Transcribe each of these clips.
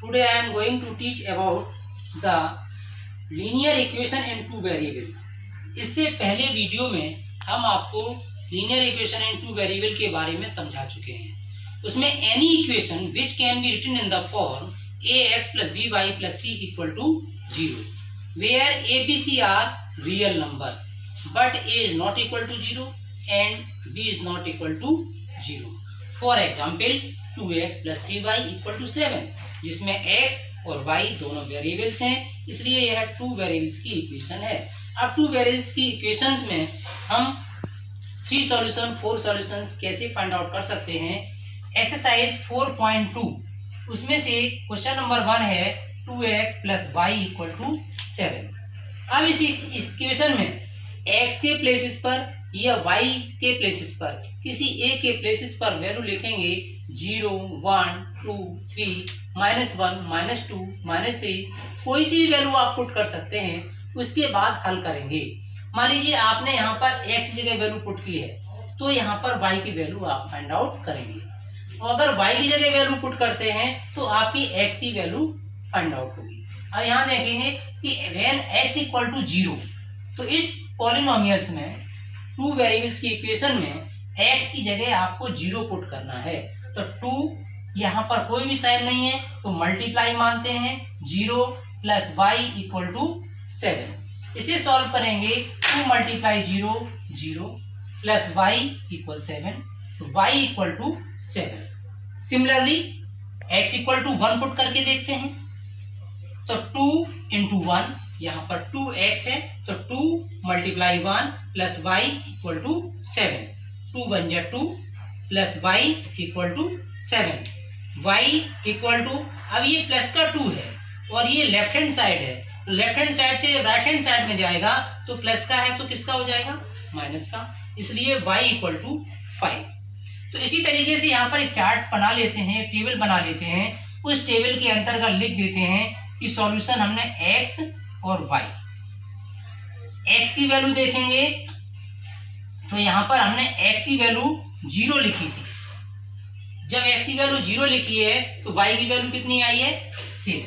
Today I am going to teach about the linear equation in two variables. इससे पहले video में हम आपको linear equation in two variable के बारे में समझा चुके हैं। उसमें any equation which can be written in the form ax plus by plus c equal to 0, where a, b, c are real numbers, but a is not equal to 0 and b is not equal to 0. For example, 2x plus 3y equal to 7, जिसमें x और y दोनों variables हैं, इसलिए यह two variables की equation है। अब two variables की इक्वेशंस में हम 4 सॉल्यूशंस कैसे फाइंड आउट कर सकते हैं। एक्सरसाइज 4.2 उसमें से क्वेश्चन नंबर 1 है 2x plus y equal to 7। अब इस इक्वेशन में x के प्लेसेस पर या y के प्लेसेस पर किसी a के प्लेसेस पर वैल्यू लिखेंगे 0, 1, 2, 3, -1, -2, -3, कोई सी भी वैल्यू आप पुट कर सकते हैं। उसके बाद हल करेंगे। मान लीजिए आपने यहाँ पर x जगह वैल्यू पुट की है, तो यहाँ पर y की वैल्यू आप फाइंड आउट करेंगे। और अगर y की जगह वैल्यू पुट करते हैं तो आपकी x की वैल्यू फाइंड आउट होगी। अब यहाँ देखेंगे कि when x equal to 0, तो इस पॉलिनोमियल्स में टू वेरिएबल्स की इक्वेशन में x की जगह आपको 0 पुट करना है। तो 2 यहाँ पर कोई भी साइन नहीं है तो मल्टीप्लाई मानते हैं 0 प्लस y इक्वल टू 7। इसे सॉल्व करेंगे 2 मल्टीप्लाई 0 0 प्लस y इक्वल 7, तो y equal to 7। Similarly x equal to 1 put करके देखते हैं, तो 2 इंटू 1, यहाँ पर 2x है तो 2 multiply 1 plus y equal to 7, 2 बन जाए 2 plus y equal to 7, y equal to, अब ये प्लस का 2 है और ये लेफ्ट हैंड साइड है, तो लेफ्ट हैंड साइड से राइट हैंड साइड में जाएगा तो प्लस का है तो किसका हो जाएगा, माइनस का, इसलिए y इक्वल टू 5। तो इसी तरीके से यहाँ पर एक चार्ट बना लेते हैं, टेबल बना लेते हैं। उस टेबल के अंतर्गत लिख देते हैं कि सॉल्यूशन हमने x और y। x की वैल्यू देखेंगे तो यहाँ पर हमने x की वैल्यू 0 लिखी थी। जब x की वैल्यू 0 लिखी है तो y की वैल्यू कितनी आई है, 7।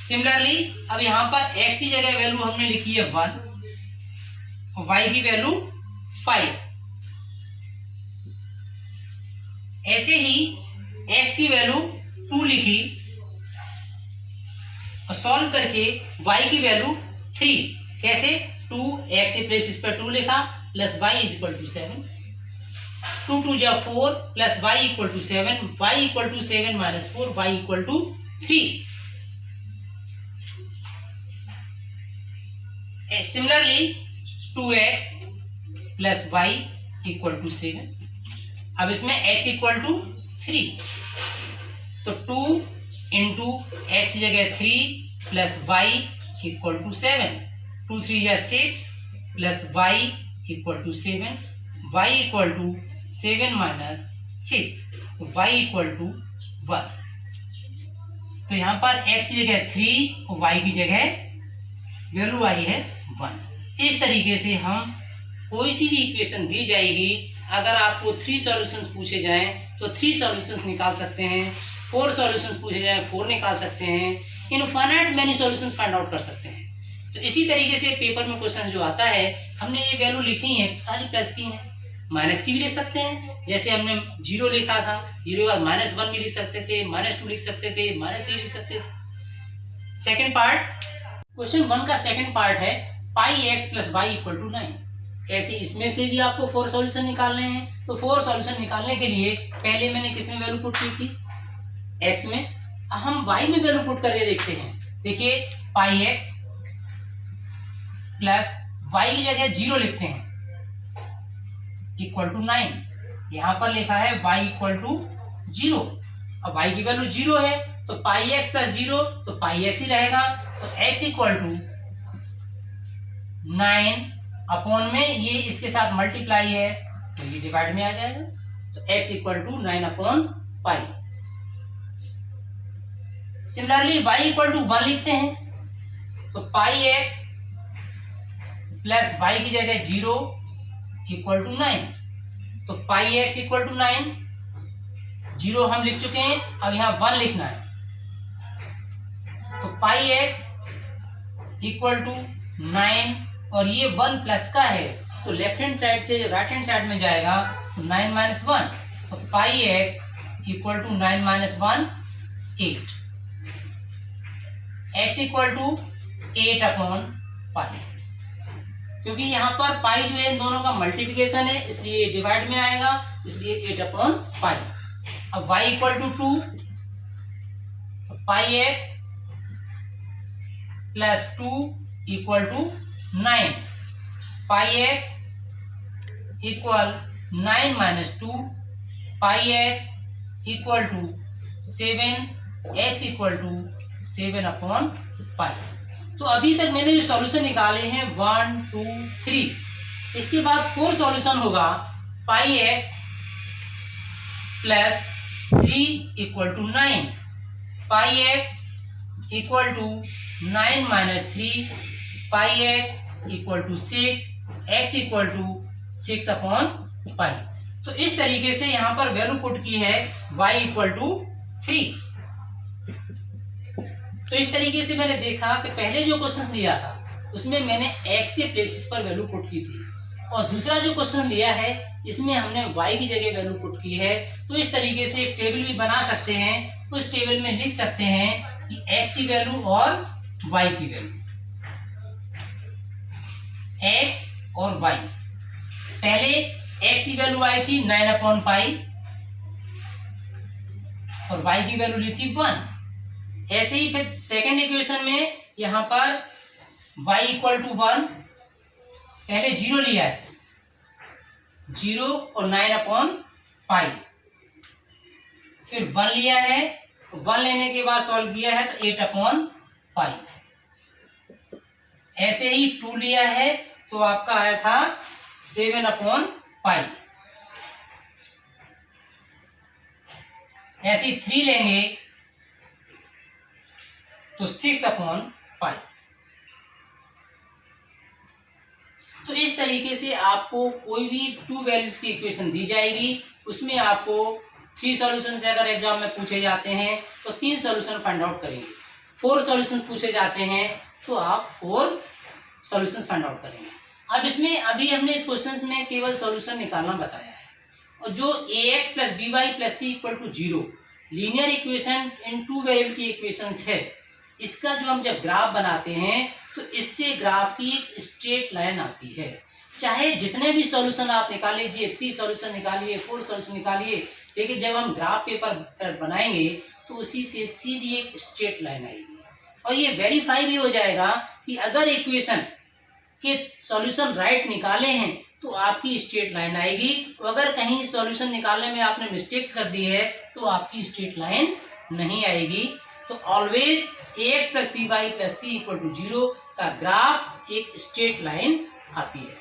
सिमिलरली अब यहाँ पर x की जगह वैल्यू हमने लिखी है 1 और y की वैल्यू 5। ऐसे ही x की वैल्यू 2 लिखी और सॉल्व करके y की वैल्यू 3, कैसे, 2x से प्लेसेस पर 2 लिखा plus y is equal to 7, 2 2 जा 4 plus y equal to 7, y equal to 7 minus 4, y equal to 3। Similarly 2x plus y equal to 7। अब इसमें x इक्वल टू 3, तो 2 इंटू एक्स जगह 3 प्लस y इक्वल टू 7, 2 3 या 6 plus y equal to 7, y equal to 7 minus 6, तो y equal to 1। तो यहाँ पर x की जगह 3 और y की जगह वैल्यू आई है 1। इस तरीके से हम कोई सी भी इक्वेशन दी जाएगी, अगर आपको 3 सॉल्यूशंस पूछे जाएं तो 3 सॉल्यूशंस निकाल सकते हैं, 4 सॉल्यूशंस पूछे जाएं 4 निकाल सकते हैं, infinite many solutions find out कर सकते हैं। तो इसी तरीके से पेपर में क्वेश्चन जो आता है, हमने ये वैल्यू लिखी है सारी प्लस की हैं, माइनस की भी लिख सकते हैं, जैसे हमने 0 लिखा था, 0 के बाद -1 भी लिख सकते थे, -2 लिख सकते थे, -3 लिख सकते थे। सेकेंड पार्ट, क्वेश्चन 1 का सेकेंड पार्ट है pi x plus y equal to 9। ऐसे इसमें से भी आपको 4 सॉल्यूशन निकालने हैं। तो 4 सॉल्यूशन निकालने के लिए पहले मैंने किस में वैल्यू पुट की थी, x में। हम y में वैल्यू पुट करके देखते हैं। देखिए पाई x प्लस y की जगह 0 लिखते हैं इक्वल टू 9। यहां पर लिखा है y इक्वल टू 0। अब y की वैल्यू 0 है तो पाई x प्लस 0, तो पाई x ही रहेगा, तो x इक्वल टू 9 अपॉन में ये इसके साथ मल्टीप्लाई है तो ये डिवाइड में आ जाएगा, तो x equal to 9 upon pi. Similarly y equal to 1 लिखते हैं, तो पाई x प्लस y की जगह 0 इक्वल टू 9, तो पाई x इक्वल टू 9, 0 हम लिख चुके हैं। अब यहाँ 1 लिखना है, तो पाई एक्स इक्वल टू 9 और ये 1 प्लस का है तो लेफ्ट हैंड साइड से राइट हैंड साइड में जाएगा तो 9 माइनस 1 तो pi X equal to 9 minus 1 8 X equal to 8 upon pi. क्योंकि यहाँ पर पाई जो है दोनों का मल्टीप्लिकेशन है इसलिए डिवाइड में आएगा, इसलिए 8 अपॉन पाई। अब y इक्वल टू 2 तो pi X plus 2 equal to 9 pi X equal 9 minus 2 pi X equal to 7 X equal to 7 upon pi. तो अभी तक मैंने जो सॉल्यूशन निकाले हैं 1 2 3, इसके बाद 4 सॉल्यूशन होगा pi X plus 3 equal to 9 pi X equal to 9 minus 3 pi X equal to 6 X equal to 6 upon pi. तो इस तरीके से यहां पर वैल्यू पुट की है y इक्वल टू 3। तो इस तरीके से मैंने देखा कि पहले जो क्वेश्चन लिया था उसमें मैंने x के प्लेसेस पर वैल्यू पुट की थी और दूसरा जो क्वेश्चन लिया है इसमें हमने y की जगह वैल्यू पुट की है। तो इस तरीके से एक टेबल भी बना सकते हैं, उस टेबल में लिख सकते हैं कि x की वैल्यू और y की वैल्यू, x और y। पहले x की वैल्यू आई थी 9 अपॉन पाई और y की वैल्यू ली थी 1। ऐसे ही फिर सेकंड इक्वेशन में यहां पर y इक्वल टू 1, पहले 0 लिया है, 0 और 9 अपॉन पाई, फिर 1 लिया है, 1 लेने के बाद सॉल्व किया है तो 8 अपॉन पाई। ऐसे ही 2 लिया है तो आपका आया था 7 अपॉन पाई। ऐसे ही 3 लेंगे तो 6 अपॉन पाई। तो इस तरीके से आपको कोई भी 2 वैल्यूज की इक्वेशन दी जाएगी, उसमें आपको 3 सॉल्यूशन से अगर एग्जाम में पूछे जाते हैं तो 3 सॉल्यूशन फाइंड आउट करेंगे, 4 सॉल्यूशन पूछे जाते हैं तो आप 4 सॉल्यूशन फाइंड आउट करेंगे। अब इसमें अभी हमने इस क्वेश्चन में केवल सॉल्यूशन निकालना बताया है और जो ax plus b y plus c equal to 0 linear equation in 2 variable की इक्वेशंस है, इसका जो हम जब ग्राफ बनाते हैं तो इससे ग्राफ की एक स्ट्रेट लाइन आती है। चाहे जितने भी सॉल्यूशन आप निकाल लीजिए, 3 सॉल्यूशन निकालिए, 4 सॉल्यूशन निकालिए, लेकिन जब हम ग्राफ पेपर बनाएंगे तो उसी से सीधी एक स्ट्रेट लाइन आएगी और ये वेरीफाई भी हो जाएगा कि अगर इक्वेशन के सॉल्यूशन राइट निकाले हैं तो आपकी स्ट्रेट लाइन आएगी, और अगर कहीं सॉल्यूशन निकालने में आपने मिस्टेक्स कर दी है तो आपकी स्ट्रेट लाइन नहीं आएगी। तो always ax plus b y plus c equal to 0 का ग्राफ एक स्ट्रेट लाइन आती है।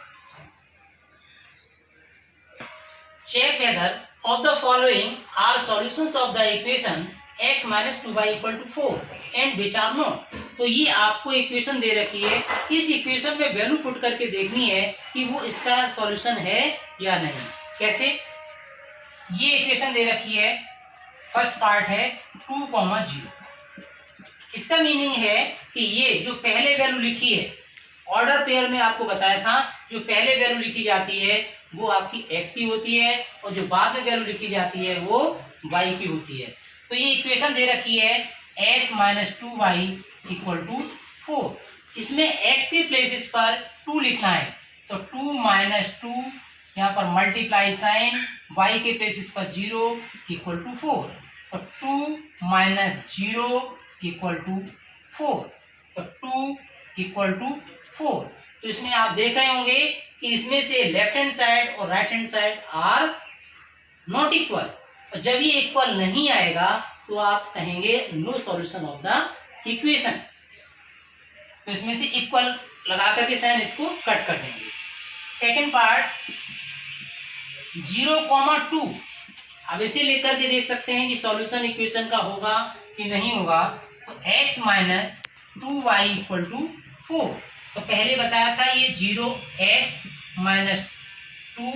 Check whether of the following are solutions of the equation x minus 2y equal to 4 and which are not. तो ये आपको equation दे रखी है, इस इक्वेशन में वैल्यू पुट करके देखनी है कि वो इसका सॉल्यूशन है या नहीं। कैसे? ये इक्वेशन दे रखी है, फर्स्ट पार्ट है 2, 0। इसका मीनिंग है कि ये जो पहले वैल्यू लिखी है, ऑर्डर पेयर में आपको बताया था, जो पहले वैल्यू लिखी जाती है वो आपकी x की होती है और जो बाद में वैल्यू लिखी जाती है वो y की होती है। तो ये इक्वेशन दे रखी है x minus 2y equal to 4। इसमें x के प्लेसेस पर 2 लिखना है तो 2 माइनस 2 यहाँ पर मल्टीप्लाई साइन, y के प्लेसेस पर 0 इक्वल टू 4, तो 2 माइनस 0 इक्वल टू 4, तो 2 इक्वल टू 4। तो इसमें आप देख रहे होंगे कि इसमें से लेफ्ट हैंड साइड और right hand side are not equal, और जब ये इक्वल नहीं आएगा तो आप कहेंगे no solution of the equation. तो इसमें से इक्वल लगा करके साइन इसको कट कर देंगे। सेकंड पार्ट 0, 2, अब इसे लेकर के देख सकते हैं कि सॉल्यूशन इक्वेशन का होगा कि नहीं होगा। तो x minus 2y equal to 4, तो पहले बताया था ये 0x माइनस 2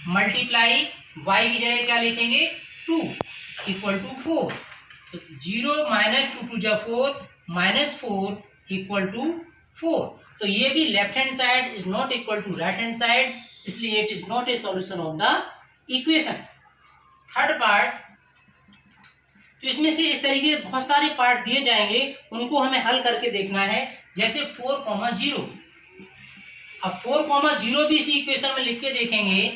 मल्टीप्लाई y की जगह क्या लिखेंगे 2 इक्वल टू 4, तो 0 माइनस 2 2 जा 4, -4 इक्वल टू 4। तो ये भी left hand side is not equal to right hand side, इसलिए it is not a solution of the equation. Third part, तो इसमें से इस तरीके से बहुत सारे पार्ट दिए जाएंगे, उनको हमें हल करके देखना है। जैसे 4,0। अब 4,0 भी इसी इक्वेशन में लिख के देखेंगे,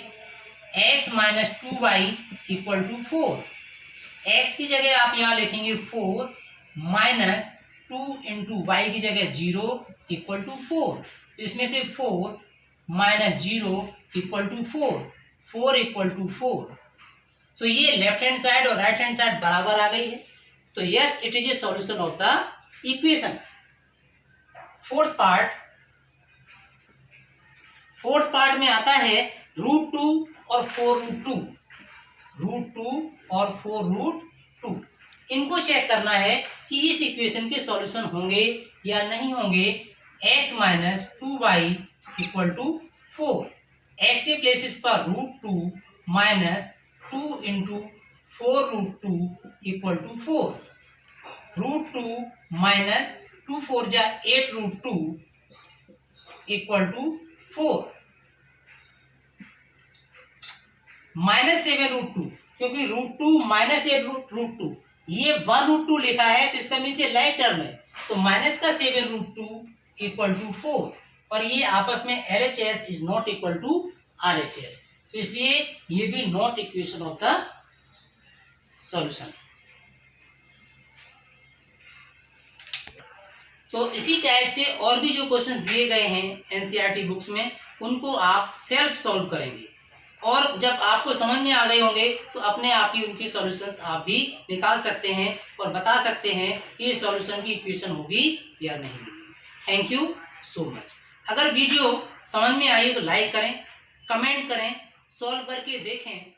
x minus 2y equal to 4। x की जगह आप यहाँ लिखेंगे 4 माइनस 2 इंटू वाई की जगह 0 इक्वल टू 4। तो इसमें से 4 minus 0 equal to 4, 4 equal to 4। तो ये लेफ्ट हैंड साइड और राइट हैंड साइड बराबर आ गई है। तो yes, it is a solution of the equation. Fourth part में आता है √2 और 4√2। √2 और 4√2 इनको चेक करना है कि इस इक्वेशन के सॉल्यूशन होंगे या नहीं होंगे। x minus 2y equal to 4, x के प्लेसेस पर √2 minus 2 into 4√2 equal to 4। √2 minus 2 4 जा 8√2 इक्वल टू 4। माइनस 7√2, क्योंकि √2 माइनस 8√2 ये 1√2 लिखा है, तो इसका मीन्स ये लाइक टर्म है। तो माइनस का 7√2 इक्वल टू 4, और ये आपस में LHS is not equal to RHS, तो इसलिए ये भी not equation of the solution. तो इसी टाइप से और भी जो क्वेश्चन दिए गए हैं NCERT बुक्स में, उनको आप सेल्फ सॉल्व करेंगे, और जब आपको समझ में आ गए होंगे तो अपने आप ही उनकी सॉल्यूशंस आप भी निकाल सकते हैं और बता सकते हैं कि ये सॉल्यूशन की इक्वेशन होगी या नहीं होगी। Thank you so much. अगर वीडियो समझ में आई तो लाइक करें, कमेंट करें, सॉल्व करके देखें।